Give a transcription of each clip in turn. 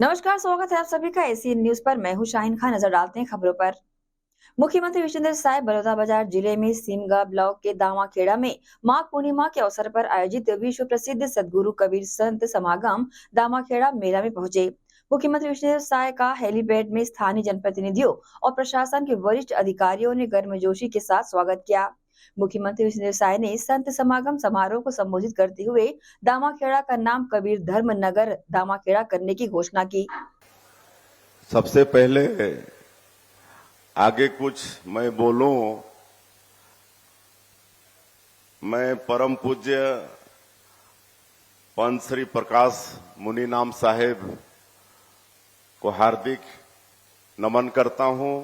नमस्कार, स्वागत है आप सभी का एसीएन न्यूज पर। मैं हूं शाहीन खान। नजर डालते हैं खबरों पर। मुख्यमंत्री विशेंद्र साय बलौदाबाजार जिले में सिमगा ब्लॉक के दामाखेड़ा में माघ पूर्णिमा के अवसर पर आयोजित विश्व प्रसिद्ध सदगुरु कबीर संत समागम दामाखेड़ा मेला में पहुंचे। मुख्यमंत्री विशेंद्र साय का हेलीपैड में स्थानीय जनप्रतिनिधियों और प्रशासन के वरिष्ठ अधिकारियों ने गर्मजोशी के साथ स्वागत किया। मुख्यमंत्री विशेंद्र साय ने संत समागम समारोह को संबोधित करते हुए दामाखेड़ा का नाम कबीर धर्म नगर दामाखेड़ा करने की घोषणा की। सबसे पहले आगे कुछ मैं बोलूं, मैं परम पूज्य पंत श्री प्रकाश मुनि नाम साहेब को हार्दिक नमन करता हूं।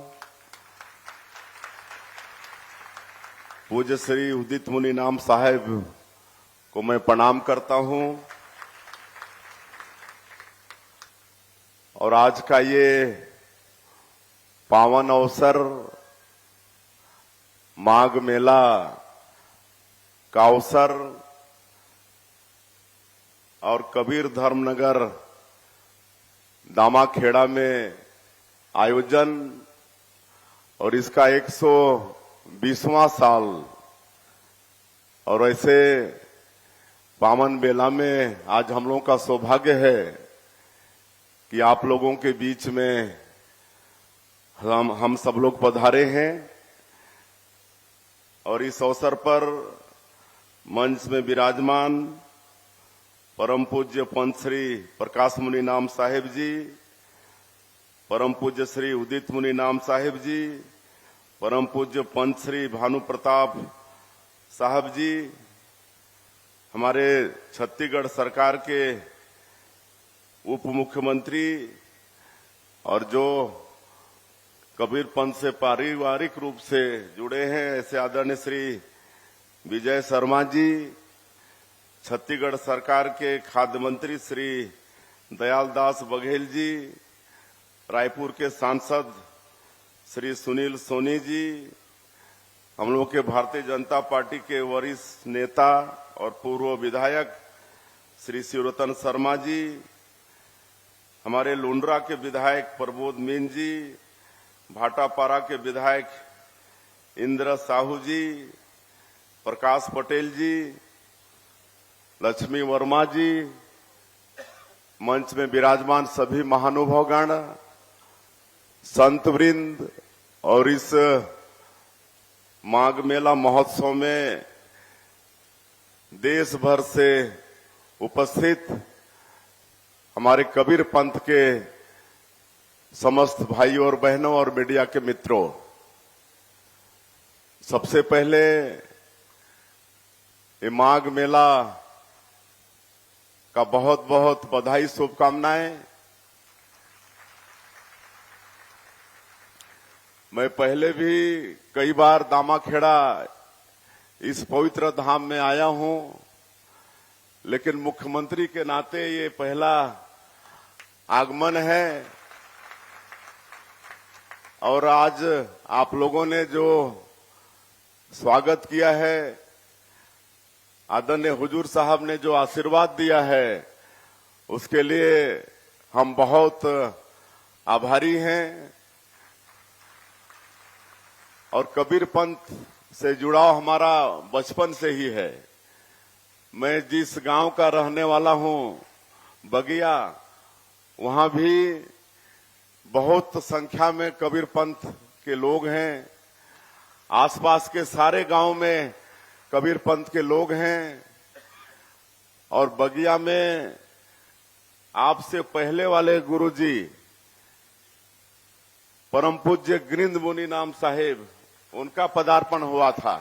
पूज्य श्री उदित मुनि नाम साहेब को मैं प्रणाम करता हूं। और आज का ये पावन अवसर माघ मेला का अवसर और कबीर धर्मनगर दामाखेड़ा में आयोजन और इसका 120वां साल, और ऐसे पावन मेला में आज हम लोगों का सौभाग्य है कि आप लोगों के बीच में हम सब लोग पधारे हैं। और इस अवसर पर मंच में विराजमान परम पूज्य पंत श्री प्रकाश मुनि नाम साहेब जी, परम पूज्य श्री उदित मुनि नाम साहेब जी, परम पूज्य पंत श्री भानु प्रताप साहब जी, हमारे छत्तीसगढ़ सरकार के उप मुख्यमंत्री और जो कबीर पंथ से पारिवारिक रूप से जुड़े हैं ऐसे आदरणीय श्री विजय शर्मा जी, छत्तीसगढ़ सरकार के खाद्य मंत्री श्री दयालदास बघेल जी, रायपुर के सांसद श्री सुनील सोनी जी, हम लोग के भारतीय जनता पार्टी के वरिष्ठ नेता और पूर्व विधायक श्री शिवरतन शर्मा जी, हमारे लुंड्रा के विधायक प्रबोध मीन जी, भाटापारा के विधायक इंद्र साहू जी, प्रकाश पटेल जी, लक्ष्मी वर्मा जी, मंच में विराजमान सभी महानुभावगण, संत वृंद और इस माघ मेला महोत्सव में देश भर से उपस्थित हमारे कबीर पंथ के समस्त भाइयों और बहनों और मीडिया के मित्रों, सबसे पहले ये माघ मेला का बहुत बहुत बधाई, शुभकामनाएं। मैं पहले भी कई बार दामाखेड़ा इस पवित्र धाम में आया हूं, लेकिन मुख्यमंत्री के नाते ये पहला आगमन है। और आज आप लोगों ने जो स्वागत किया है, आदरणीय हुजूर साहब ने जो आशीर्वाद दिया है, उसके लिए हम बहुत आभारी हैं। और कबीर पंथ से जुड़ाव हमारा बचपन से ही है। मैं जिस गांव का रहने वाला हूं, बगिया, वहां भी बहुत संख्या में कबीर पंथ के लोग हैं। आसपास के सारे गांव में कबीर पंथ के लोग हैं। और बगिया में आपसे पहले वाले गुरुजी परम पूज्य गृंद मुनि नाम साहेब, उनका पदार्पण हुआ था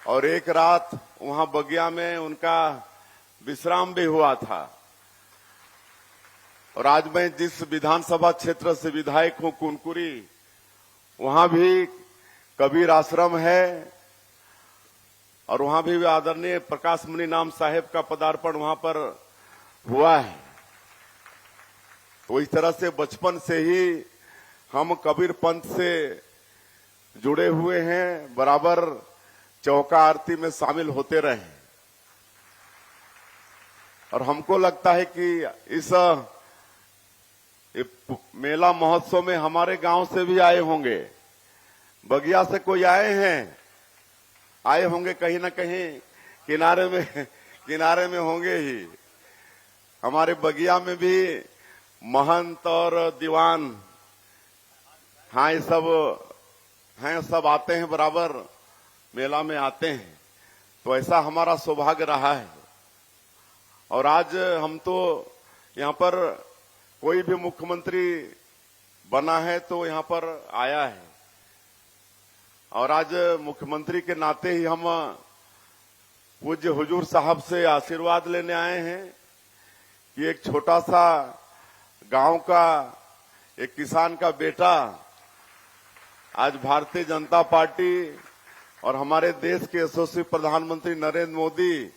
और एक रात वहां बगिया में उनका विश्राम भी हुआ था। और आज मैं जिस विधानसभा क्षेत्र से विधायक हूं, कुनकुरी, वहां भी कबीर आश्रम है और वहां भी आदरणीय प्रकाश मुनि नाम साहेब का पदार्पण वहां पर हुआ है। तो इस तरह से बचपन से ही हम कबीर पंथ से जुड़े हुए हैं, बराबर चौका आरती में शामिल होते रहे। और हमको लगता है कि इस मेला महोत्सव में हमारे गांव से भी आए होंगे, बगिया से कोई आए होंगे कहीं ना कहीं किनारे में होंगे ही। हमारे बगिया में भी महंत और दीवान हाँ ये सब आते हैं, बराबर मेला में आते हैं। तो ऐसा हमारा सौभाग्य रहा है। और आज हम तो यहाँ पर कोई भी मुख्यमंत्री बना है तो यहाँ पर आया है, और आज मुख्यमंत्री के नाते ही हम पूज्य हुजूर साहब से आशीर्वाद लेने आए हैं कि एक छोटा सा गांव का एक किसान का बेटा आज भारतीय जनता पार्टी और हमारे देश के यशस्वी प्रधानमंत्री नरेंद्र मोदी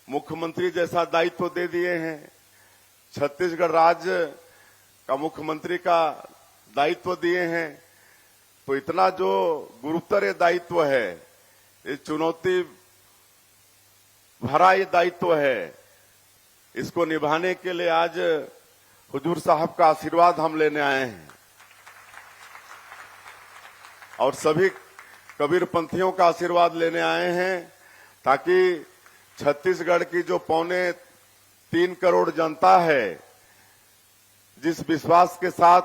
मुख्यमंत्री जैसा दायित्व दे दिए हैं। छत्तीसगढ़ राज्य का मुख्यमंत्री का दायित्व दिए हैं। तो इतना जो गुरुतर दायित्व है, ये चुनौती भरा ये दायित्व है, इसको निभाने के लिए आज हुजूर साहब का आशीर्वाद हम लेने आए हैं। और सभी कबीरपंथियों का आशीर्वाद लेने आए हैं, ताकि छत्तीसगढ़ की जो 3.25 करोड़ जनता है, जिस विश्वास के साथ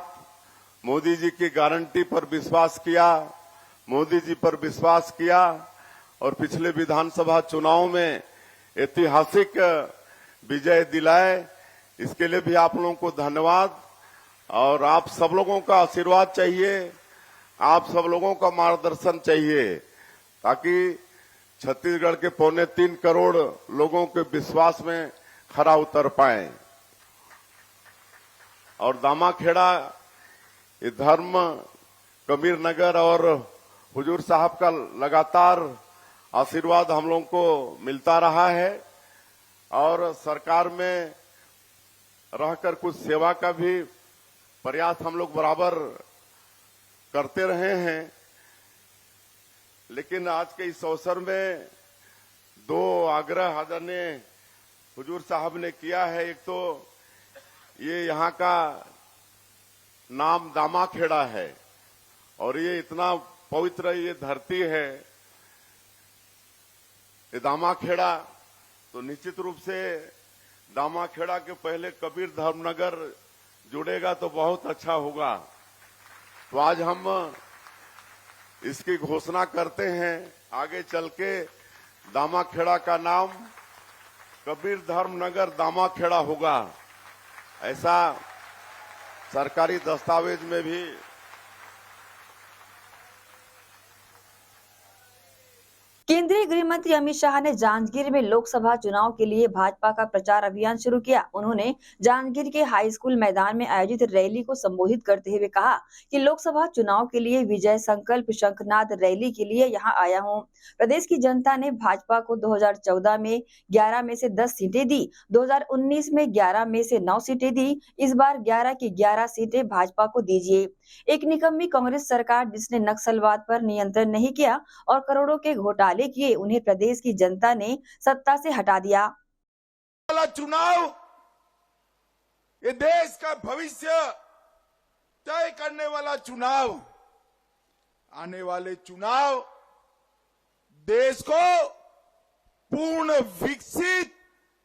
मोदी जी की गारंटी पर विश्वास किया, मोदी जी पर विश्वास किया और पिछले विधानसभा चुनाव में ऐतिहासिक विजय दिलाए, इसके लिए भी आप लोगों को धन्यवाद। और आप सब लोगों का आशीर्वाद चाहिए, आप सब लोगों का मार्गदर्शन चाहिए, ताकि छत्तीसगढ़ के 3.25 करोड़ लोगों के विश्वास में खरा उतर पाए। और दामाखेड़ा ये धर्म कबीर नगर और हुजूर साहब का लगातार आशीर्वाद हम लोगों को मिलता रहा है, और सरकार में रहकर कुछ सेवा का भी प्रयास हम लोग बराबर करते रहे हैं। लेकिन आज के इस अवसर में 2 आग्रह आदरणीय हुजूर साहब ने किया है। एक तो ये यहाँ का नाम दामाखेड़ा है, और ये इतना पवित्र ये धरती है, ये दामाखेड़ा, तो निश्चित रूप से दामाखेड़ा के पहले कबीर धर्मनगर जुड़ेगा तो बहुत अच्छा होगा। तो आज हम इसकी घोषणा करते हैं, आगे चल के दामाखेड़ा का नाम कबीर धर्मनगर दामाखेड़ा होगा। ऐसा सरकारी दस्तावेज में भी केंद्रीय गृह मंत्री अमित शाह ने जांजगीर में लोकसभा चुनाव के लिए भाजपा का प्रचार अभियान शुरू किया। उन्होंने जांजगीर के हाई स्कूल मैदान में आयोजित रैली को संबोधित करते हुए कहा कि लोकसभा चुनाव के लिए विजय संकल्प शंखनाद रैली के लिए यहां आया हूं। प्रदेश की जनता ने भाजपा को 2014 में 11 में से 10 सीटें दी, 2019 में 11 में से 9 सीटें दी, इस बार 11 की 11 सीटें भाजपा को दीजिए। एक निकम्मी कांग्रेस सरकार जिसने नक्सलवाद पर नियंत्रण नहीं किया और करोड़ों के घोटाले किए, उन्हें प्रदेश की जनता ने सत्ता से हटा दिया। वाला चुनाव ये देश का भविष्य तय करने वाला चुनाव, आने वाले चुनाव देश को पूर्ण विकसित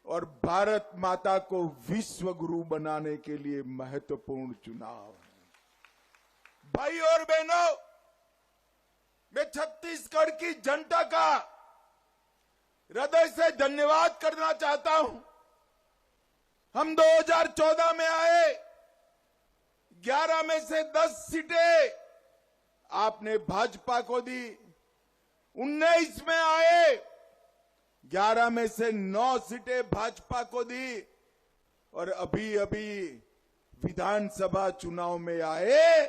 और भारत माता को विश्व गुरु बनाने के लिए महत्वपूर्ण चुनाव है। भाई और बहनों, मैं छत्तीसगढ़ की जनता का हृदय से धन्यवाद करना चाहता हूं। हम 2014 में आए, 11 में से 10 सीटें आपने भाजपा को दी, 19 में आए, 11 में से 9 सीटें भाजपा को दी, और अभी अभी विधानसभा चुनाव में आए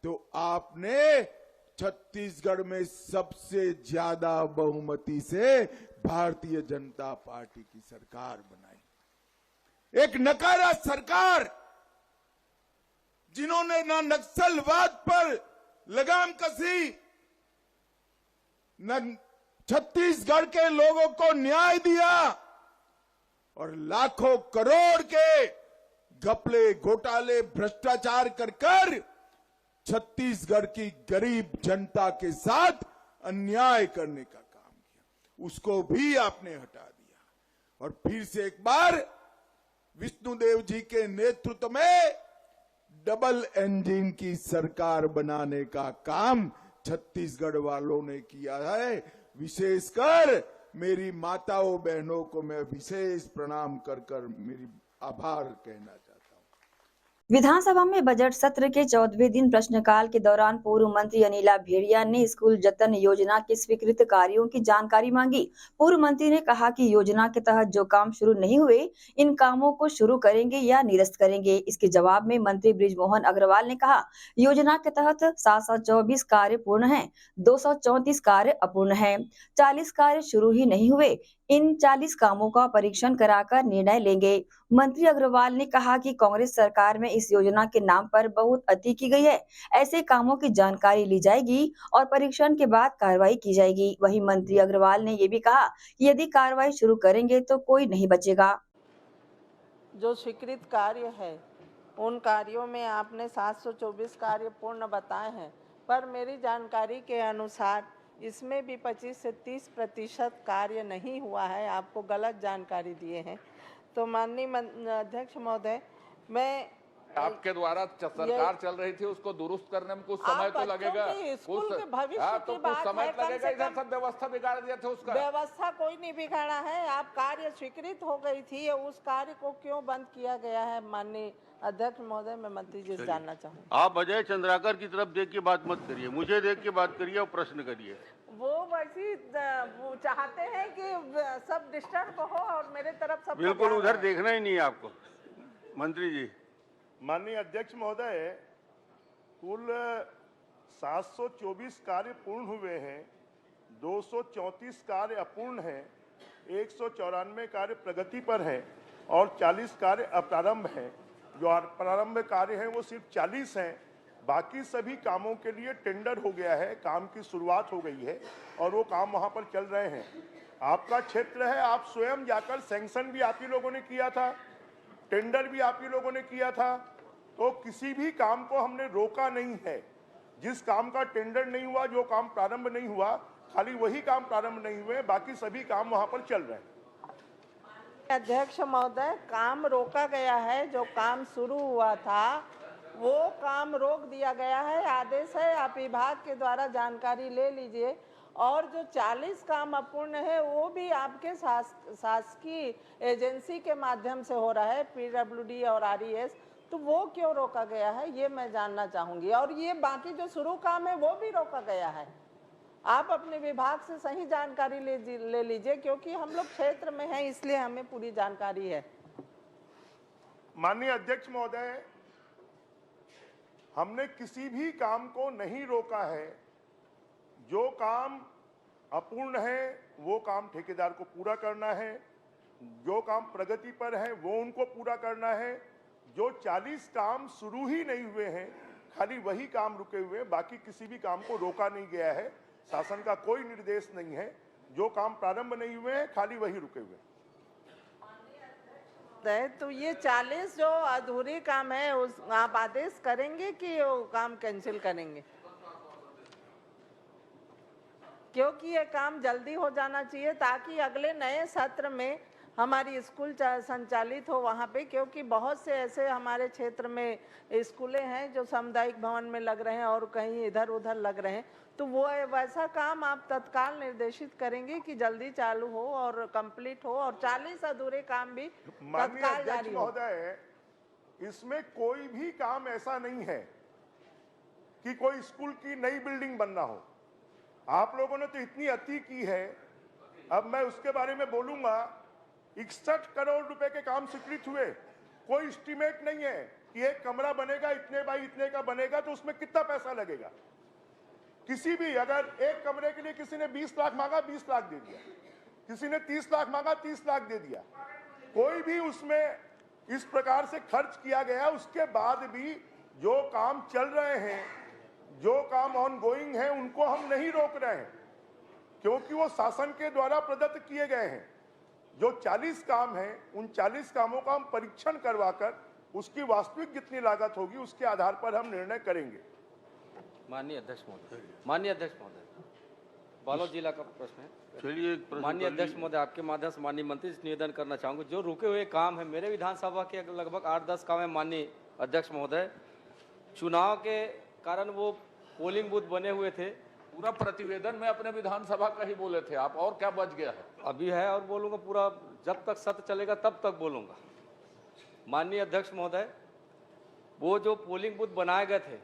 तो आपने छत्तीसगढ़ में सबसे ज्यादा बहुमती से भारतीय जनता पार्टी की सरकार बनाई। एक नकारा सरकार जिन्होंने ना नक्सलवाद पर लगाम कसी, न छत्तीसगढ़ के लोगों को न्याय दिया, और लाखों करोड़ के घपले घोटाले भ्रष्टाचार कर छत्तीसगढ़ की गरीब जनता के साथ अन्याय करने का काम किया, उसको भी आपने हटा दिया। और फिर से एक बार विष्णुदेव जी के नेतृत्व में डबल इंजन की सरकार बनाने का काम छत्तीसगढ़ वालों ने किया है। विशेषकर मेरी माताओं बहनों को मैं विशेष प्रणाम कर मेरी आभार कहना चाहता हूं। विधानसभा में बजट सत्र के 14वें दिन प्रश्नकाल के दौरान पूर्व मंत्री अनिला भेड़िया ने स्कूल जतन योजना के स्वीकृत कार्यों की जानकारी मांगी। पूर्व मंत्री ने कहा कि योजना के तहत जो काम शुरू नहीं हुए, इन कामों को शुरू करेंगे या निरस्त करेंगे। इसके जवाब में मंत्री बृजमोहन अग्रवाल ने कहा, योजना के तहत 724 कार्य पूर्ण हैं, 234 कार्य अपूर्ण हैं, 40 कार्य शुरू ही नहीं हुए। इन 40 कामों का परीक्षण कराकर निर्णय लेंगे। मंत्री अग्रवाल ने कहा कि कांग्रेस सरकार में इस योजना के नाम पर बहुत अति की गई है। ऐसे कामों की जानकारी ली जाएगी और परीक्षण के बाद कार्रवाई की जाएगी। वहीं मंत्री अग्रवाल ने ये भी कहा कि यदि कार्रवाई शुरू करेंगे तो कोई नहीं बचेगा। जो स्वीकृत कार्य है उन कार्यों में आपने 724 कार्य पूर्ण बताए हैं, पर मेरी जानकारी के अनुसार इसमें भी 25 से 30% कार्य नहीं हुआ है। आपको गलत जानकारी दिए हैं। तो माननीय अध्यक्ष महोदय, मैं आपके द्वारा सरकार चल रही थी, उसको दुरुस्त करने में कुछ समय तो लगेगा। स्कूल के भविष्य की बात समय है, लगेगा। इधर सब व्यवस्था बिगाड़ दिया था उसका। व्यवस्था कोई नहीं बिगाड़ा है। आप कार्य स्वीकृत हो गई थी, उस कार्य को क्यों बंद किया गया है? माननीय अध्यक्ष महोदय, मैं मंत्री जी से जानना चाहूँगी। आप अजय चंद्राकर की तरफ देख के बात मत करिए, मुझे देख के बात करिए और प्रश्न करिए। वो वैसी वो चाहते हैं कि सब डिस्टर्ब हो और मेरे तरफ सब बिल्कुल उधर देखना ही नहीं है आपको। मंत्री जी। माननीय अध्यक्ष महोदय, कुल 724 कार्य पूर्ण हुए हैं, 234 कार्य अपूर्ण हैं, 194 कार्य प्रगति पर हैं और 40 कार्य अप्रारंभ हैं। जो प्रारंभ कार्य हैं वो सिर्फ 40 हैं। बाकी सभी कामों के लिए टेंडर हो गया है, काम की शुरुआत हो गई है और वो काम वहां पर चल रहे हैं। आपका क्षेत्र है, आप स्वयं जाकर सैंक्शन भी आप ही लोगों ने किया था, टेंडर भी आप ही लोगों ने किया था। तो किसी भी काम को हमने रोका नहीं है। जिस काम का टेंडर नहीं हुआ, जो काम प्रारंभ नहीं हुआ, खाली वही काम प्रारंभ नहीं हुए, बाकी सभी काम वहां पर चल रहे हैं। अध्यक्ष महोदय, काम रोका गया है। जो काम शुरू हुआ था वो काम रोक दिया गया है। आदेश है, आप विभाग के द्वारा जानकारी ले लीजिए। और जो 40 काम अपूर्ण है वो भी आपके शासकीय एजेंसी के माध्यम से हो रहा है, PWD और RES। तो वो क्यों रोका गया है, ये मैं जानना चाहूँगी। और ये बाकी जो शुरू काम है वो भी रोका गया है। आप अपने विभाग से सही जानकारी ले लीजिए, क्योंकि हम लोग क्षेत्र में हैं, इसलिए हमें पूरी जानकारी है। माननीय अध्यक्ष महोदय, हमने किसी भी काम को नहीं रोका है। जो काम अपूर्ण है वो काम ठेकेदार को पूरा करना है, जो काम प्रगति पर है वो उनको पूरा करना है। जो 40 काम शुरू ही नहीं हुए हैं, खाली वही काम रुके हुए हैं, बाकी किसी भी काम को रोका नहीं गया है। शासन का कोई निर्देश नहीं है। जो काम प्रारंभ नहीं हुए हैं, खाली वही रुके हुए हैं। तो ये 40 जो अधूरे काम है, उस आप आदेश करेंगे कि वो काम कैंसिल करेंगे? क्योंकि ये काम जल्दी हो जाना चाहिए ताकि अगले नए सत्र में हमारी स्कूल संचालित हो वहाँ पे। क्योंकि बहुत से ऐसे हमारे क्षेत्र में स्कूलें हैं जो सामुदायिक भवन में लग रहे हैं और कहीं इधर उधर लग रहे हैं। तो वो वैसा काम आप तत्काल निर्देशित करेंगे कि जल्दी चालू हो और कंप्लीट हो और 40 अधूरे काम भी तत्काल जारी हो। महोदय, इसमें कोई भी काम ऐसा नहीं है कि कोई स्कूल की नई बिल्डिंग बनना हो। आप लोगों ने तो इतनी अति की है, अब मैं उसके बारे में बोलूंगा। 61 करोड़ रुपए के काम स्वीकृत हुए। कोई एस्टीमेट नहीं है कि एक कमरा बनेगा इतने बाई इतने का बनेगा तो उसमें कितना पैसा लगेगा। किसी भी, अगर एक कमरे के लिए किसी ने 20 लाख मांगा, 20 लाख दे दिया। किसी ने 30 लाख मांगा, 30 लाख दे दिया। कोई भी उसमें इस प्रकार से खर्च किया गया। उसके बाद भी जो काम चल रहे हैं, जो काम ऑन गोइंग है, उनको हम नहीं रोक रहे हैं, क्योंकि वो शासन के द्वारा प्रदत्त किए गए हैं। जो 40 काम हैं उन 40 कामों का हम परीक्षण करवाकर उसकी वास्तविक जितनी लागत होगी उसके आधार पर हम निर्णय करेंगे। माननीय अध्यक्ष महोदय बालोद जिला का प्रश्न है। चलिए एक प्रश्न माननीय कर अध्यक्ष लीजिए। महोदय, आपके माध्यम से माननीय मंत्री से निवेदन करना चाहूंगा, जो रुके हुए काम है मेरे विधानसभा के लगभग 8-10 काम है माननीय अध्यक्ष महोदय, चुनाव के कारण वो पोलिंग बूथ बने हुए थे, पूरा प्रतिवेदन में अपने विधानसभा का ही बोले थे आप, और क्या बच गया है? अभी है और बोलूंगा पूरा, जब तक सत्य चलेगा तब तक बोलूंगा। माननीय अध्यक्ष महोदय, वो जो पोलिंग बूथ बनाए गए थे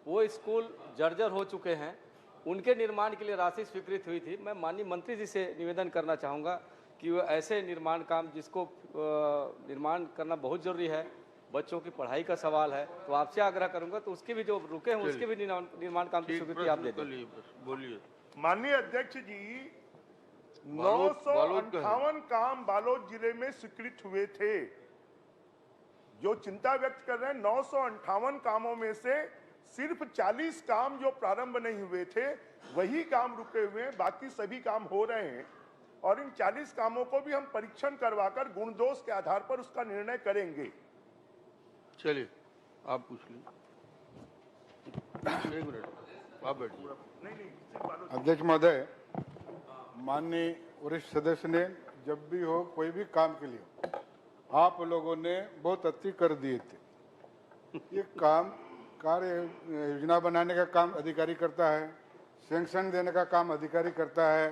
वो स्कूल जर्जर हो चुके हैं, उनके निर्माण के लिए राशि स्वीकृत हुई थी। मैं माननीय मंत्री जी से निवेदन करना चाहूँगा कि वो ऐसे निर्माण काम जिसको निर्माण करना बहुत ज़रूरी है, बच्चों की पढ़ाई का सवाल है, तो आपसे आग्रह करूँगा तो उसके भी जो रुके हैं उसके भी निर्माण काम की ठीक, स्वीकृति आप दे प्रश्न कर दें। लिए, बस बोलिए। माननीय अध्यक्ष जी, बालोद का है। 958 काम बालोद जिले में स्वीकृत हुए थे। जो चिंता व्यक्त कर रहे हैं, 958 कामों में से सिर्फ 40 काम जो प्रारंभ नहीं हुए थे वही काम रुके हुए हैं, बाकी सभी काम हो रहे हैं और इन 40 कामों को भी हम परीक्षण करवाकर गुण दोष के आधार पर उसका निर्णय करेंगे। चलिए आप पूछ लीजिए। एक मिनट आप बैठिए। अध्यक्ष महोदय, माननीय वरिष्ठ सदस्य ने जब भी हो कोई भी काम के लिए आप लोगों ने बहुत अति कर दिए थे। ये काम कार्य योजना बनाने का काम अधिकारी करता है, सैंक्शन देने का काम अधिकारी करता है,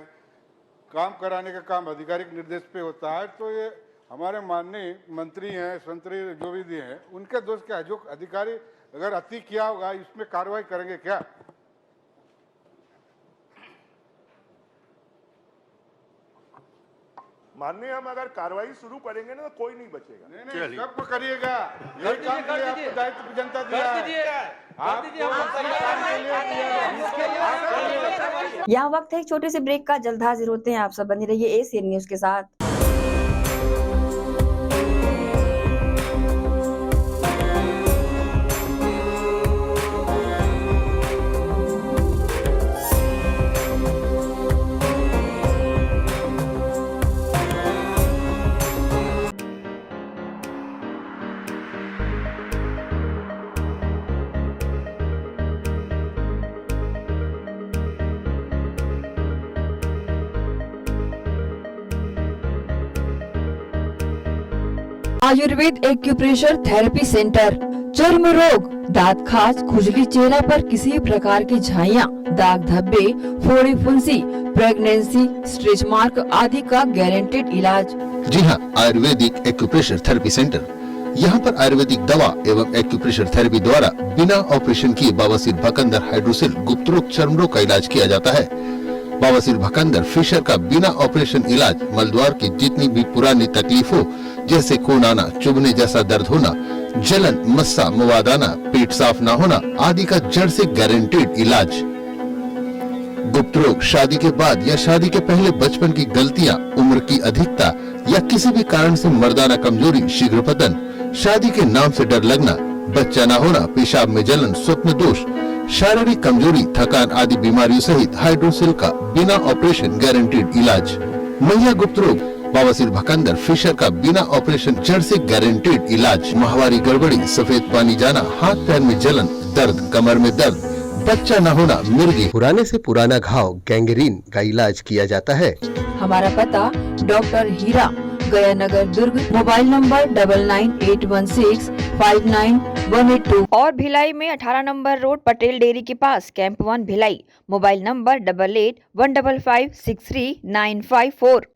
काम कराने का काम आधिकारिक निर्देश पे होता है। तो ये हमारे माननीय मंत्री हैं, संतरी जो भी दिए हैं, उनके दोष क्या है? जो अधिकारी अगर अति किया होगा इसमें कार्रवाई करेंगे क्या? माननीय, हम अगर कार्रवाई शुरू करेंगे ना तो कोई नहीं बचेगा। नहीं, सबको करिएगा। ये काम के लिए आपको दायित्व जनता दिया है। यहाँ वक्त है एक छोटे से ब्रेक का, जल्द हाजिर होते हैं। आप सब बने रहिए एसीएन न्यूज के साथ। आयुर्वेद एक्यूप्रेशर थेरेपी सेंटर, चर्म रोग, दांत खाज, खुजली, चेहरा पर किसी प्रकार की झाइयाँ, दाग धब्बे, फोड़ी फुंसी, प्रेगनेंसी, स्ट्रेच मार्क आदि का गारंटेड इलाज। जी हाँ, आयुर्वेदिक एक्यूप्रेशर थेरेपी सेंटर। यहाँ पर आयुर्वेदिक दवा एवं एक्यूप्रेशर थेरेपी द्वारा बिना ऑपरेशन किए बवासीर, भकंदर, हाइड्रोसिल, गुप्त रोग, चर्म रोग का इलाज किया जाता है। बवासीर, भकंदर, फिशर का बिना ऑपरेशन इलाज, मलद्वार की जितनी भी पुरानी तकलीफ हो, जैसे खून आना, चुभने जैसा दर्द होना, जलन, मस्सा, मुवाद आना, पेट साफ न होना आदि का जड़ से गारंटेड इलाज। गुप्त रोग, शादी के बाद या शादी के पहले बचपन की गलतियां, उम्र की अधिकता या किसी भी कारण से मर्दाना कमजोरी, शीघ्र पतन, शादी के नाम से डर लगना, बच्चा न होना, पेशाब में जलन, स्वप्न दोष, शारीरिक कमजोरी, थकान आदि बीमारियों सहित हाइड्रोसिल का बिना ऑपरेशन गारंटेड इलाज। महिला गुप्त रोग, बवासीर, भकंदर, फिशर का बिना ऑपरेशन जड़ से गारंटेड इलाज। माहवारी गड़बड़ी, सफेद पानी जाना, हाथ पैर में जलन, दर्द, कमर में दर्द, बच्चा न होना, मिर्गी, पुराने से पुराना घाव, गैंग्रीन का इलाज किया जाता है। हमारा पता डॉक्टर हीरा, गया नगर, दुर्ग। मोबाइल नंबर 9981659182 और भिलाई में 18 नंबर रोड, पटेल डेयरी के पास, camp 1 Bhilai. Mobile number 8815563954।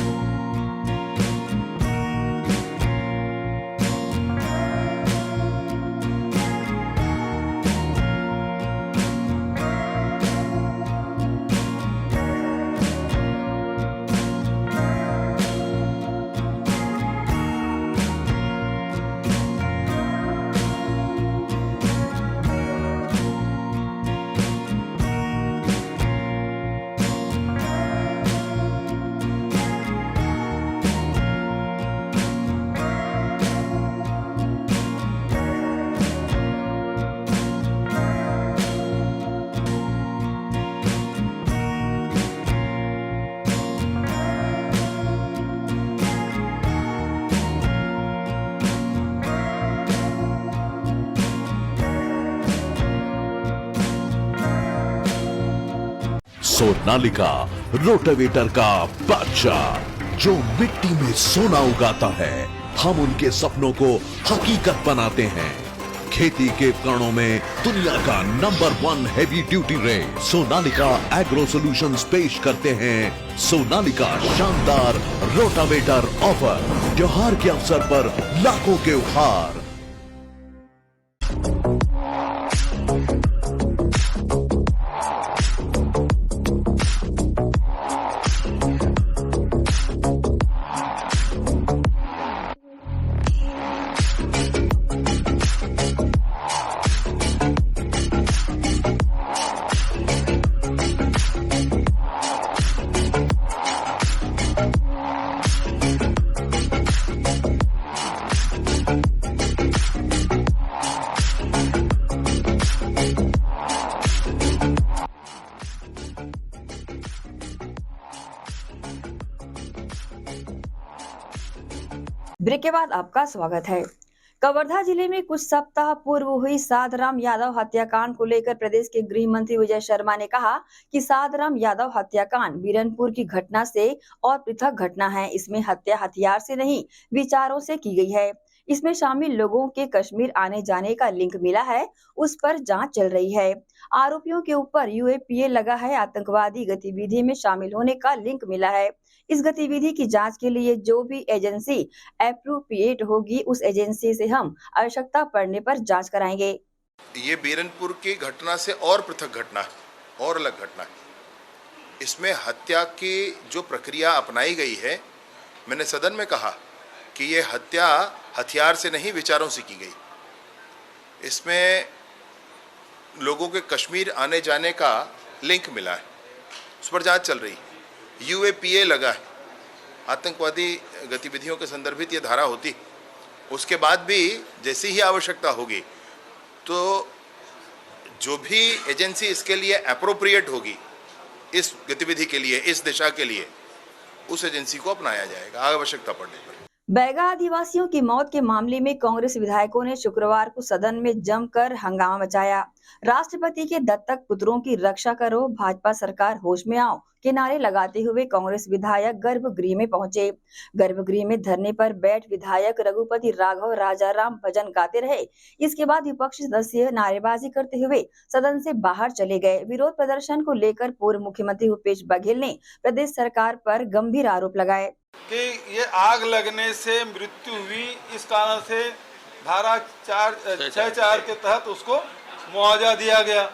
Sonalika rotavator का बादशाह जो मिट्टी में सोना उगाता है, हम उनके सपनों को हकीकत बनाते हैं। खेती के उपकरणों में दुनिया का number 1 heavy duty range Sonalika agro solutions पेश करते हैं सोनालिका शानदार रोटावेटर ऑफर। त्योहार के अवसर पर लाखों के उपहार। ब्रेक के बाद आपका स्वागत है। कवर्धा जिले में कुछ सप्ताह पूर्व हुई साधराम यादव हत्याकांड को लेकर प्रदेश के गृह मंत्री विजय शर्मा ने कहा कि साधराम यादव हत्याकांड बीरनपुर की घटना से और पृथक घटना है। इसमें हत्या हथियार से नहीं विचारों से की गई है। इसमें शामिल लोगों के कश्मीर आने जाने का लिंक मिला है, उस पर जांच चल रही है। आरोपियों के ऊपर यूएपीए लगा है। आतंकवादी गतिविधि में शामिल होने का लिंक मिला है। इस गतिविधि की जांच के लिए जो भी एजेंसी एप्रोप्रिएट होगी उस एजेंसी से हम आवश्यकता पड़ने पर जांच कराएंगे। ये बीरनपुर की घटना से और पृथक घटना है और अलग घटना है। इसमें हत्या की जो प्रक्रिया अपनाई गई है, मैंने सदन में कहा कि ये हत्या हथियार से नहीं विचारों से की गई। इसमें लोगों के कश्मीर आने जाने का लिंक मिला है, उस पर जांच चल रही है। यूएपीए लगा है, आतंकवादी गतिविधियों के संदर्भित ये धारा होती। उसके बाद भी जैसी ही आवश्यकता होगी तो जो भी एजेंसी इसके लिए एप्रोप्रिएट होगी, इस गतिविधि के लिए, इस दिशा के लिए, उस एजेंसी को अपनाया जाएगा आवश्यकता पड़ने पर। बैगा आदिवासियों की मौत के मामले में कांग्रेस विधायकों ने शुक्रवार को सदन में जमकर हंगामा मचाया। राष्ट्रपति के दत्तक पुत्रों की रक्षा करो, भाजपा सरकार होश में आओ के नारे लगाते हुए कांग्रेस विधायक गर्भगृह में पहुंचे। गर्भगृह में धरने पर बैठ विधायक रघुपति राघव राजाराम भजन गाते रहे। इसके बाद विपक्षी सदस्य नारेबाजी करते हुए सदन से बाहर चले गए। विरोध प्रदर्शन को लेकर पूर्व मुख्यमंत्री भूपेश बघेल ने प्रदेश सरकार पर गंभीर आरोप लगाए कि ये आग लगने से मृत्यु हुई, इस कारण से धारा 6(4) के तहत उसको मुआवजा दिया गया।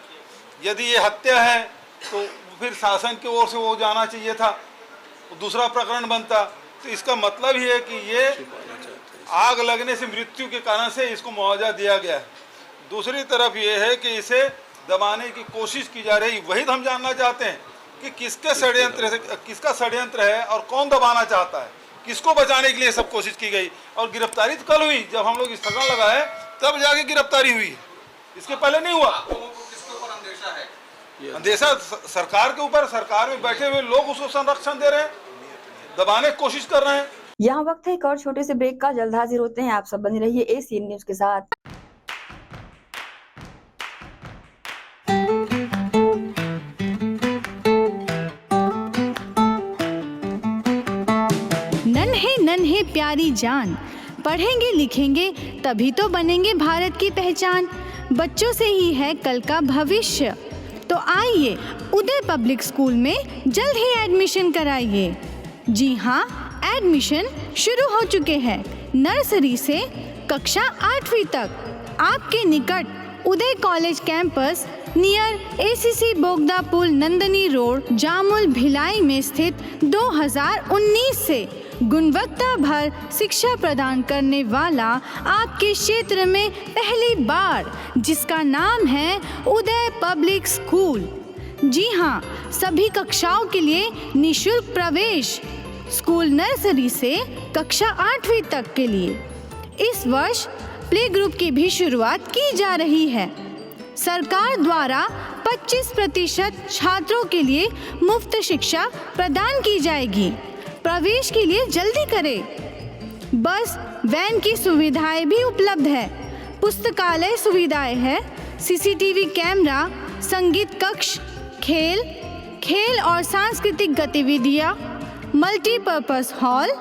यदि ये हत्या है तो फिर शासन की ओर से वो जाना चाहिए था, दूसरा प्रकरण बनता। तो इसका मतलब ही है कि ये आग लगने से मृत्यु के कारण से इसको मुआवजा दिया गया है। दूसरी तरफ ये है कि इसे दबाने की कोशिश की जा रही। वही हम जानना चाहते हैं कि किसके षड्यंत्र से, किसका षड्यंत्र है और कौन दबाना चाहता है, किसको बचाने के लिए सब कोशिश की गई। और गिरफ्तारी तो कल हुई, जब हम लोग स्थगन लगाए तब जाके गिरफ्तारी हुई, इसके पहले नहीं हुआ। किसके ऊपर अंदेशा है? अंदेशा सरकार के ऊपर। सरकार में बैठे हुए लोग उसको संरक्षण दे रहे हैं, दबाने की कोशिश कर रहे हैं। यहाँ वक्त है एक और छोटे से ब्रेक का। जल्द हाजिर होते हैं। आप सब बने रहिए एसीएन न्यूज के साथ। नन्हे नन्हे प्यारी जान, पढ़ेंगे लिखेंगे तभी तो बनेंगे भारत की पहचान। बच्चों से ही है कल का भविष्य, तो आइए उदय पब्लिक स्कूल में जल्द ही एडमिशन कराइए। जी हाँ, एडमिशन शुरू हो चुके हैं। नर्सरी से कक्षा 8वीं तक आपके निकट उदय कॉलेज कैंपस नियर एसीसी बोगदा पुल, नंदनी रोड, जामुल, भिलाई में स्थित 2019 से गुणवत्ता भर शिक्षा प्रदान करने वाला आपके क्षेत्र में पहली बार, जिसका नाम है उदय पब्लिक स्कूल। जी हाँ, सभी कक्षाओं के लिए निःशुल्क प्रवेश। स्कूल नर्सरी से कक्षा 8वीं तक के लिए इस वर्ष प्ले ग्रुप की भी शुरुआत की जा रही है। सरकार द्वारा 25% छात्रों के लिए मुफ्त शिक्षा प्रदान की जाएगी। प्रवेश के लिए जल्दी करें। बस वैन की सुविधाएं भी उपलब्ध है। पुस्तकालय सुविधाएं है, सीसीटीवी कैमरा, संगीत कक्ष, खेल खेल और सांस्कृतिक गतिविधियाँ, मल्टीपर्पस हॉल,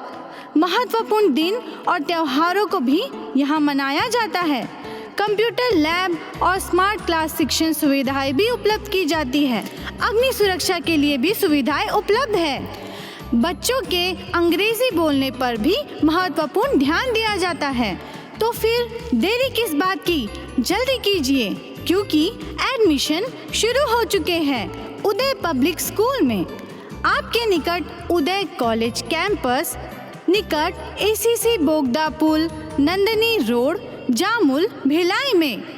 महत्वपूर्ण दिन और त्योहारों को भी यहाँ मनाया जाता है। कंप्यूटर लैब और स्मार्ट क्लास शिक्षण सुविधाएं भी उपलब्ध की जाती है। अग्नि सुरक्षा के लिए भी सुविधाएं उपलब्ध है। बच्चों के अंग्रेजी बोलने पर भी महत्वपूर्ण ध्यान दिया जाता है। तो फिर देरी किस बात की, जल्दी कीजिए क्योंकि एडमिशन शुरू हो चुके हैं उदय पब्लिक स्कूल में। आपके निकट उदय कॉलेज कैंपस, निकट एसीसी बोगदा पुल, नंदनी रोड, जामुल, भिलाई में।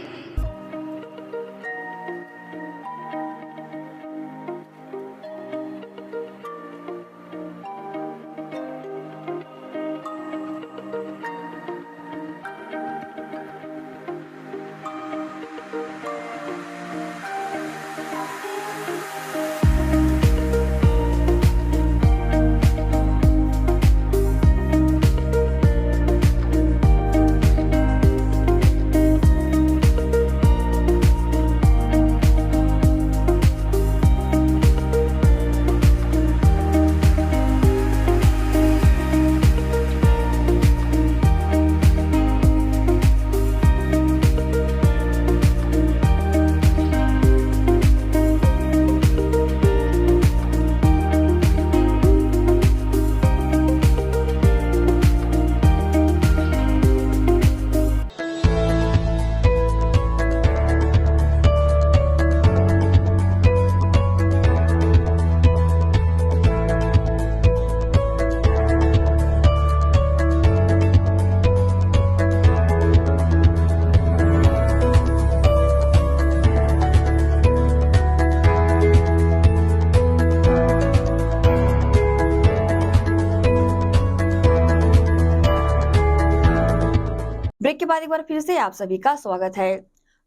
ब्रेक के बाद एक बार फिर से आप सभी का स्वागत है।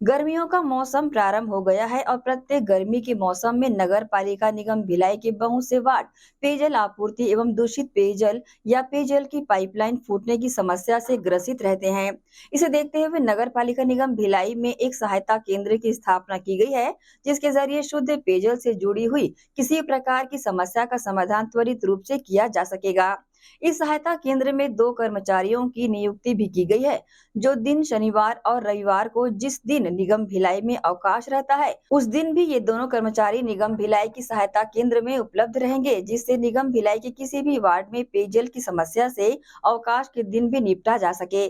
गर्मियों का मौसम प्रारंभ हो गया है और प्रत्येक गर्मी के मौसम में नगर पालिका निगम भिलाई के बहुत से वार्ड पेयजल आपूर्ति एवं दूषित पेयजल या पेयजल की पाइपलाइन फूटने की समस्या से ग्रसित रहते हैं। इसे देखते हुए नगर पालिका निगम भिलाई में एक सहायता केंद्र की स्थापना की गई है, जिसके जरिए शुद्ध पेयजल से जुड़ी हुई किसी प्रकार की समस्या का समाधान त्वरित रूप से किया जा सकेगा। इस सहायता केंद्र में 2 कर्मचारियों की नियुक्ति भी की गई है, जो दिन शनिवार और रविवार को जिस दिन निगम भिलाई में अवकाश रहता है उस दिन भी ये दोनों कर्मचारी निगम भिलाई की सहायता केंद्र में उपलब्ध रहेंगे, जिससे निगम भिलाई के किसी भी वार्ड में पेयजल की समस्या से अवकाश के दिन भी निपटा जा सके।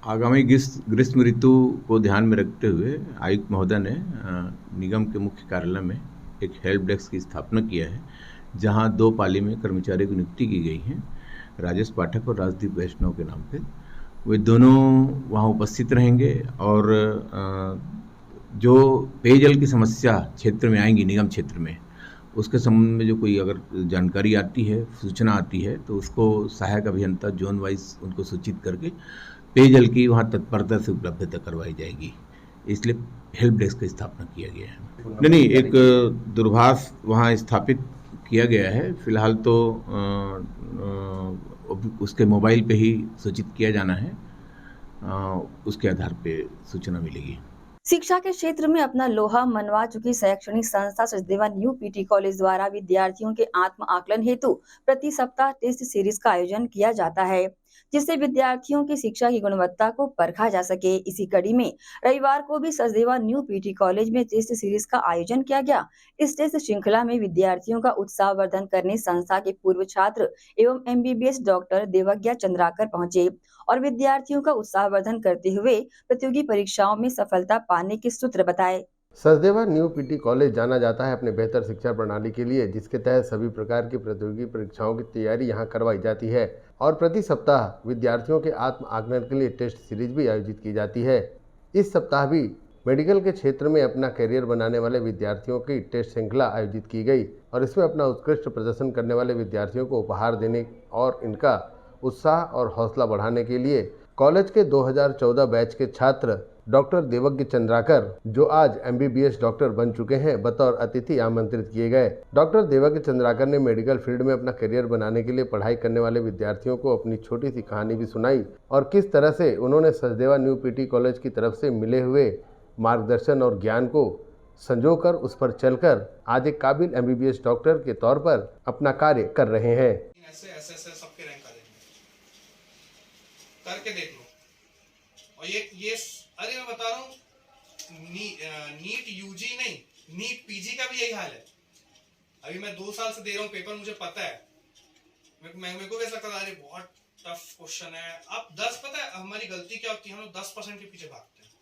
आगामी ग्रीष्म ऋतु को ध्यान में रखते हुए आयुक्त महोदय ने निगम के मुख्य कार्यालय में एक हेल्प डेस्क की स्थापना किया है, जहां 2 पाली में कर्मचारियों की नियुक्ति की गई है, राजेश पाठक और राजदीप वैष्णव के नाम पे। वे दोनों वहां उपस्थित रहेंगे और जो पेयजल की समस्या क्षेत्र में आएंगी, निगम क्षेत्र में, उसके संबंध में जो कोई अगर जानकारी आती है, सूचना आती है, तो उसको सहायक अभियंता जोन वाइज उनको सूचित करके पेयजल की वहाँ तत्परता से उपलब्धता करवाई जाएगी। इसलिए हेल्प डेस्क की स्थापना किया गया है। नहीं, एक दूरभाष वहाँ स्थापित किया गया है। फिलहाल तो उसके मोबाइल पे ही सूचित किया जाना है, उसके आधार पे सूचना मिलेगी। शिक्षा के क्षेत्र में अपना लोहा मनवा चुकी शैक्षणिक संस्था सचदेवा न्यू पीटी कॉलेज द्वारा विद्यार्थियों के आत्म आकलन हेतु प्रति सप्ताह टेस्ट सीरीज का आयोजन किया जाता है, जिससे विद्यार्थियों की शिक्षा की गुणवत्ता को परखा जा सके। इसी कड़ी में रविवार को भी सचदेवा न्यू पीटी कॉलेज में टेस्ट सीरीज का आयोजन किया गया। इस टेस्ट श्रृंखला में विद्यार्थियों का उत्साहवर्धन करने संस्था के पूर्व छात्र एवं MBBS डॉक्टर देवज्ञा चंद्राकर पहुंचे और विद्यार्थियों का उत्साहवर्धन करते हुए प्रतियोगी परीक्षाओं में सफलता पाने के सूत्र बताए। सचदेवा न्यू पीटी कॉलेज जाना जाता है अपने बेहतर शिक्षा प्रणाली के लिए, जिसके तहत सभी प्रकार की प्रतियोगी परीक्षाओं की तैयारी यहां करवाई जाती है और प्रति सप्ताह विद्यार्थियों के आत्म आकलन के लिए टेस्ट सीरीज भी आयोजित की जाती है। इस सप्ताह भी मेडिकल के क्षेत्र में अपना करियर बनाने वाले विद्यार्थियों की टेस्ट श्रृंखला आयोजित की गई और इसमें अपना उत्कृष्ट प्रदर्शन करने वाले विद्यार्थियों को उपहार देने और इनका उत्साह और हौसला बढ़ाने के लिए कॉलेज के 2014 बैच के छात्र डॉक्टर देवज्ञ चंद्राकर, जो आज MBBS डॉक्टर बन चुके हैं, बतौर अतिथि आमंत्रित किए गए। डॉक्टर देवज्ञ चंद्राकर ने मेडिकल फील्ड में अपना करियर बनाने के लिए पढ़ाई करने वाले विद्यार्थियों को अपनी छोटी सी कहानी भी सुनाई और किस तरह से उन्होंने सचदेवा न्यू पीटी कॉलेज की तरफ से मिले हुए मार्गदर्शन और ज्ञान को संजोकर उस पर चलकर आज एक काबिल MBBS डॉक्टर के तौर पर अपना कार्य कर रहे हैं। ऐसे सबके रैंक आ जाएंगे, करके देख लो। और ये अरे मैं बता रहा हूँ, नीट यूजी नहीं, नीट पीजी का भी यही हाल है। अभी मैं 2 साल से दे रहा हूँ पेपर, मुझे पता है। मेरे को भी ऐसा लगा, अरे बहुत टफ क्वेश्चन है। अब 10 पता है हमारी गलती क्या होती है, हम लोग 10% के पीछे भागते हैं।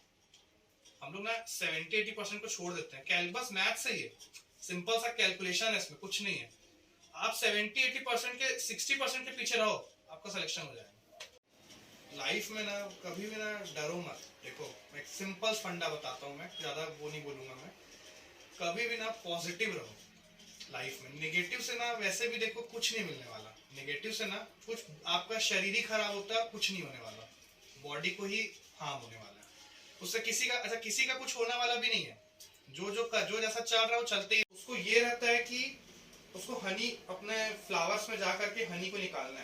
हम लोग ना 70-80% को छोड़ देते हैं। बस मैथ से ही है, सिंपल सा कैलकुलेशन है, इसमें कुछ नहीं है। आप 70-80% के 60% के पीछे रहो, आपका सिलेक्शन हो जाएगा। लाइफ में ना कभी भी ना डरो मत। देखो मैं एक सिंपल फंडा बताता हूँ, मैं ज्यादा वो नहीं बोलूंगा। मैं कभी भी ना पॉजिटिव रहो लाइफ में। नेगेटिव से ना वैसे भी देखो कुछ नहीं मिलने वाला। नेगेटिव से ना कुछ आपका शरीर ही खराब होता है, कुछ नहीं होने वाला। बॉडी को ही हार्म होने वाला है उससे। किसी का कुछ होने वाला भी नहीं है। जो जैसा चल रहा है वो चलते ही। उसको ये रहता है कि उसको हनी अपने फ्लावर्स में जा करके हनी को निकालना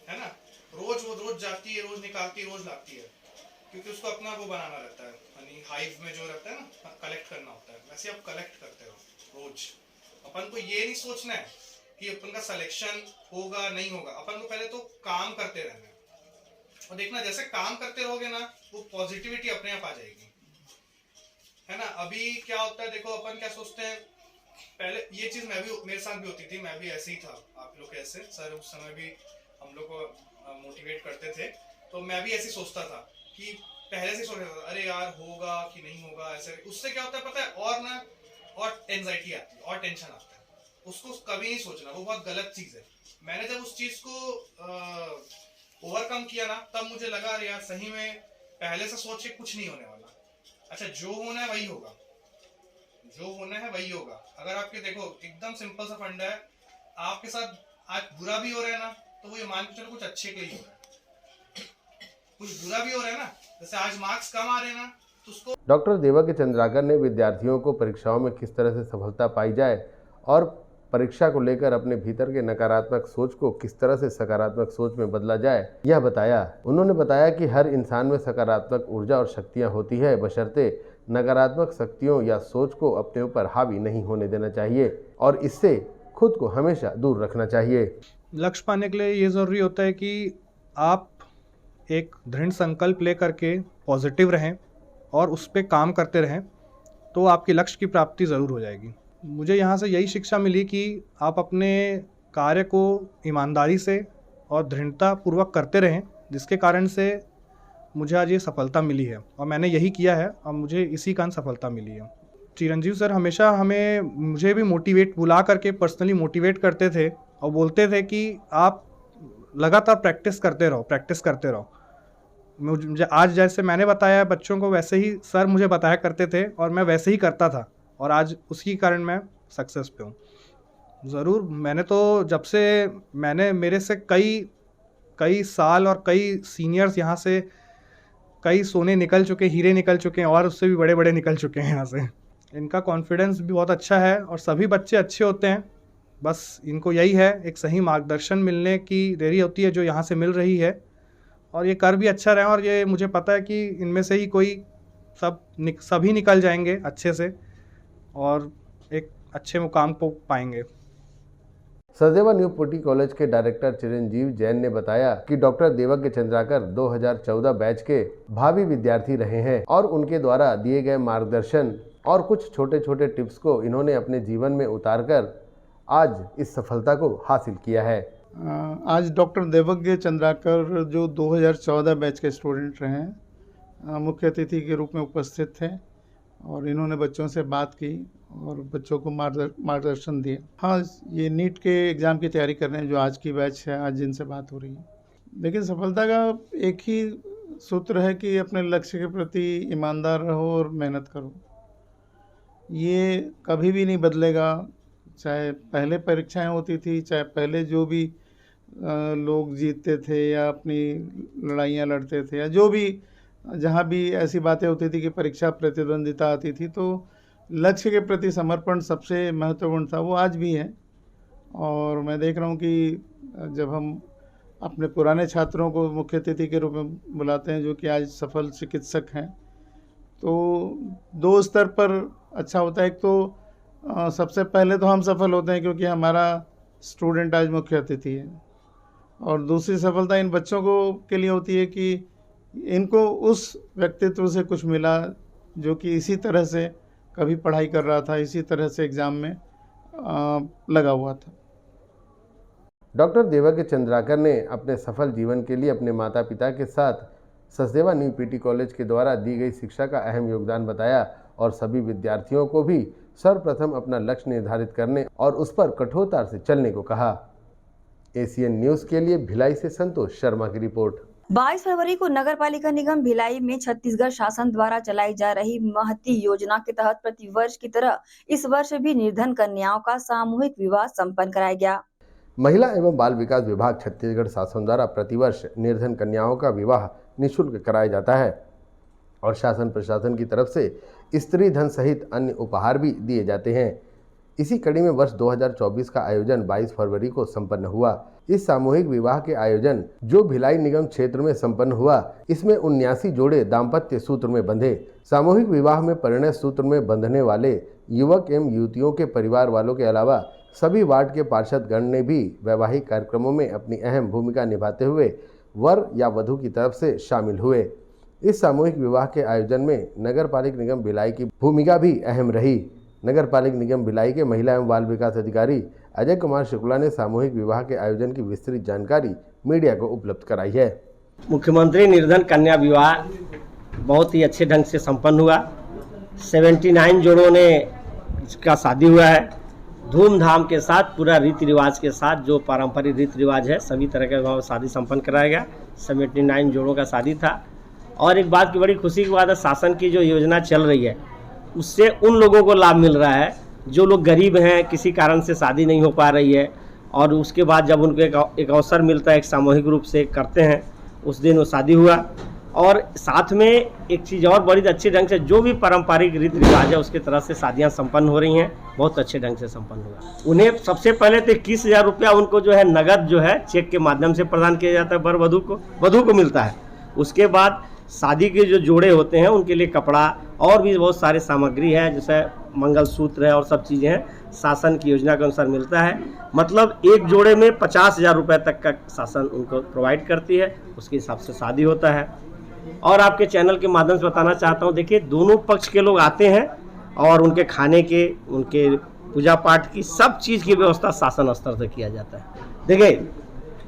है ना। रोज जाती है, रोज निकालती है, रोज लाती है, क्योंकि उसको अपना वो बनाना रहता है। हनी हाइव में जो रहता है ना, कलेक्ट करना होता है। वैसे आप कलेक्ट करते रहो रोज। अपन को ये नहीं सोचना है कि अपन का सिलेक्शन होगा नहीं होगा। अपन को पहले तो काम करते रहना है और देखना जैसे काम करते रहोगे ना, वो पॉजिटिविटी अपने आप आ जाएगी, है ना। अभी क्या होता है देखो, अपन क्या सोचते हैं, पहले ये चीज मेरे साथ भी होती थी। मैं भी ऐसे ही था, आप लोग कैसे सर उस समय भी हम लोग को मोटिवेट करते थे, तो मैं भी ऐसे सोचता था कि पहले से सोचता था अरे यार होगा कि नहीं होगा ऐसे। उससे क्या होता है पता है, और एंजाइटी आती है और टेंशन आता है। उसको कभी नहीं सोचना, वो बहुत गलत चीज है। मैंने जब उस चीज को ओवरकम किया ना, तब मुझे लगा अरे यार सही में पहले से सोच के कुछ नहीं होने वाला। अच्छा, जो होना है वही होगा, जो होना है वही होगा। अगर आपके देखो एकदम सिंपल सा फंडा है, आपके साथ आज बुरा भी हो रहा है ना, तो वो ये मान के चलो कुछ अच्छे के लिए हो रहा है। कुछ बुरा भी हो रहा है ना, जैसे आज मार्क्स कम आ रहे हैं ना, तो उसको। डॉक्टर देवज्ञ चंद्राकर ने विद्यार्थियों को परीक्षाओं में किस तरह से सफलता पाई जाए और परीक्षा को लेकर अपने भीतर के नकारात्मक सोच को किस तरह से सकारात्मक सोच में बदला जाए, यह बताया। उन्होंने बताया कि हर इंसान में सकारात्मक ऊर्जा और शक्तियां होती है, बशर्ते नकारात्मक शक्तियों या सोच को अपने ऊपर हावी नहीं होने देना चाहिए और इससे खुद को हमेशा दूर रखना चाहिए। लक्ष्य पाने के लिए ये ज़रूरी होता है कि आप एक दृढ़ संकल्प ले करके पॉजिटिव रहें और उस पर काम करते रहें, तो आपके लक्ष्य की प्राप्ति ज़रूर हो जाएगी। मुझे यहाँ से यही शिक्षा मिली कि आप अपने कार्य को ईमानदारी से और दृढ़ता पूर्वक करते रहें, जिसके कारण से मुझे आज ये सफलता मिली है और मैंने यही किया है और मुझे इसी कारण सफलता मिली है। चिरंजीव सर हमेशा मुझे भी बुला करके पर्सनली मोटिवेट करते थे और बोलते थे कि आप लगातार प्रैक्टिस करते रहो। मुझे आज जैसे मैंने बताया बच्चों को, वैसे ही सर मुझे बताया करते थे और मैं वैसे ही करता था और आज उसकी कारण मैं सक्सेस पे हूँ। ज़रूर मैंने तो जब से मेरे से कई साल और कई सीनियर्स यहाँ से कई सोने निकल चुके, हीरे निकल चुके हैं और उससे भी बड़े बड़े निकल चुके हैं यहाँ से। इनका कॉन्फिडेंस भी बहुत अच्छा है और सभी बच्चे अच्छे होते हैं। बस इनको यही है, एक सही मार्गदर्शन मिलने की देरी होती है जो यहाँ से मिल रही है, और ये कर भी अच्छा रहे। और ये मुझे पता है कि इनमें से ही कोई सभी निकल जाएंगे अच्छे से और एक अच्छे मुकाम को पाएंगे। सचदेवा न्यू पुटी कॉलेज के डायरेक्टर चिरंजीव जैन ने बताया कि डॉक्टर देवज्ञ चंद्राकर 2014 बैच के भावी विद्यार्थी रहे हैं और उनके द्वारा दिए गए मार्गदर्शन और कुछ छोटे छोटे टिप्स को इन्होंने अपने जीवन में उतारकर आज इस सफलता को हासिल किया है। आज डॉक्टर देवज्ञ चंद्राकर जो 2014 बैच के स्टूडेंट रहे हैं, मुख्य अतिथि के रूप में उपस्थित थे और इन्होंने बच्चों से बात की और बच्चों को मार्गदर्शन दिया। हाँ, ये नीट के एग्ज़ाम की तैयारी कर रहे हैं जो आज की बैच है, आज जिनसे बात हो रही है। लेकिन सफलता का एक ही सूत्र है कि अपने लक्ष्य के प्रति ईमानदार रहो और मेहनत करो। ये कभी भी नहीं बदलेगा, चाहे पहले परीक्षाएं होती थी, चाहे पहले जो भी लोग जीतते थे या अपनी लड़ाइयाँ लड़ते थे, या जो भी जहाँ भी ऐसी बातें होती थी कि परीक्षा प्रतिद्वंदिता आती थी, तो लक्ष्य के प्रति समर्पण सबसे महत्वपूर्ण था। वो आज भी है। और मैं देख रहा हूँ कि जब हम अपने पुराने छात्रों को मुख्य अतिथि के रूप में बुलाते हैं जो कि आज सफल चिकित्सक हैं, तो दो स्तर पर अच्छा होता है। एक तो सबसे पहले तो हम सफल होते हैं क्योंकि हमारा स्टूडेंट आज मुख्य अतिथि है, और दूसरी सफलता इन बच्चों को के लिए होती है कि इनको उस व्यक्तित्व से कुछ मिला जो कि इसी तरह से कभी पढ़ाई कर रहा था, इसी तरह से एग्ज़ाम में लगा हुआ था। डॉक्टर देवज्ञ चंद्राकर ने अपने सफल जीवन के लिए अपने माता पिता के साथ सचदेवा न्यू पीटी कॉलेज के द्वारा दी गई शिक्षा का अहम योगदान बताया और सभी विद्यार्थियों को भी सर्वप्रथम अपना लक्ष्य निर्धारित करने और उस पर कठोरता से चलने को कहा। एसीएन न्यूज के लिए भिलाई से संतोष शर्मा की रिपोर्ट। 22 फरवरी को नगर पालिका निगम भिलाई में छत्तीसगढ़ शासन द्वारा चलाई जा रही महती योजना के तहत प्रति वर्ष की तरह इस वर्ष भी निर्धन कन्याओं का सामूहिक विवाह संपन्न कराया गया। महिला एवं बाल विकास विभाग छत्तीसगढ़ शासन द्वारा प्रतिवर्ष निर्धन कन्याओं का विवाह निःशुल्क कराया जाता है और शासन प्रशासन की तरफ से स्त्री धन सहित अन्य उपहार भी दिए जाते हैं। इसी कड़ी में वर्ष 2024 का आयोजन 22 फरवरी को संपन्न हुआ। इस सामूहिक विवाह के आयोजन जो भिलाई निगम क्षेत्र में संपन्न हुआ, इसमें 79 जोड़े दाम्पत्य सूत्र में बंधे। सामूहिक विवाह में परिणय सूत्र में बंधने वाले युवक एवं युवतियों के परिवार वालों के अलावा सभी वार्ड के पार्षद गण ने भी वैवाहिक कार्यक्रमों में अपनी अहम भूमिका निभाते हुए वर या वधू की तरफ से शामिल हुए। इस सामूहिक विवाह के आयोजन में नगर पालिक निगम भिलाई की भूमिका भी अहम रही। नगर पालिक निगम भिलाई के महिला एवं बाल विकास अधिकारी अजय कुमार शुक्ला ने सामूहिक विवाह के आयोजन की विस्तृत जानकारी मीडिया को उपलब्ध कराई है। मुख्यमंत्री निर्धन कन्या विवाह बहुत ही अच्छे ढंग से संपन्न हुआ। 79 जोड़ों ने का शादी हुआ है। धूमधाम के साथ पूरा रीति रिवाज के साथ जो पारंपरिक रीति रिवाज है सभी तरह का विवाह शादी संपन्न कराया गया। 79 जोड़ों का शादी था। और एक बात की बड़ी खुशी की बात है, शासन की जो योजना चल रही है उससे उन लोगों को लाभ मिल रहा है जो लोग गरीब हैं, किसी कारण से शादी नहीं हो पा रही है, और उसके बाद जब उनको एक अवसर मिलता है, एक सामूहिक रूप से करते हैं, उस दिन वो शादी हुआ। और साथ में एक चीज़ और बड़ी अच्छे ढंग से जो भी पारंपरिक रीति रिवाज है उसके तरह से शादियां संपन्न हो रही हैं, बहुत अच्छे ढंग से संपन्न हुआ। उन्हें सबसे पहले तो 21,000 रुपया उनको जो है नगद जो है चेक के माध्यम से प्रदान किया जाता है, वर वधू को मिलता है। उसके बाद शादी के जो जोड़े होते हैं उनके लिए कपड़ा और भी बहुत सारे सामग्री है, जैसे मंगलसूत्र है और सब चीज़ें हैं, शासन की योजना के अनुसार मिलता है। मतलब एक जोड़े में 50,000 रुपये तक का शासन उनको प्रोवाइड करती है, उसके हिसाब से शादी होता है। और आपके चैनल के माध्यम से बताना चाहता हूँ, देखिए दोनों पक्ष के लोग आते हैं और उनके खाने के, उनके पूजा पाठ की सब चीज़ की व्यवस्था शासन स्तर से किया जाता है। देखिए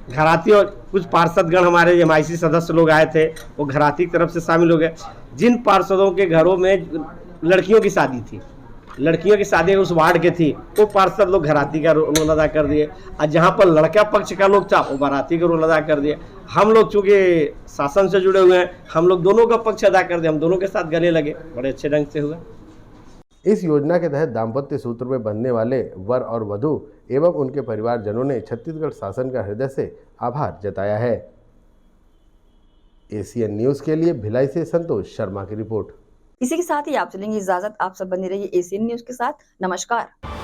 घराती और कुछ पार्षदगण हमारे एमआईसी सदस्य लोग आए थे, वो घराती की तरफ से शामिल हो गए। जिन पार्षदों के घरों में लड़कियों की शादी थी, लड़कियों की शादी उस वार्ड के थी, वो पार्षद लोग घराती का रोल अदा कर दिए, और जहाँ पर लड़का पक्ष का लोग था वो बाराती का रोल अदा कर दिए। हम लोग चूँकि शासन से जुड़े हुए हैं, हम लोग दोनों का पक्ष अदा कर दिए, हम दोनों के साथ गले लगे, बड़े अच्छे ढंग से हुआ। इस योजना के तहत दाम्पत्य सूत्र में बंधने वाले वर और वधू एवं उनके परिवारजनों ने छत्तीसगढ़ शासन का हृदय से आभार जताया है। एसीएन न्यूज के लिए भिलाई से संतोष शर्मा की रिपोर्ट। इसी के साथ ही आप चलेंगे इजाजत। आप सब बने रहिए एसीएन न्यूज के साथ। नमस्कार।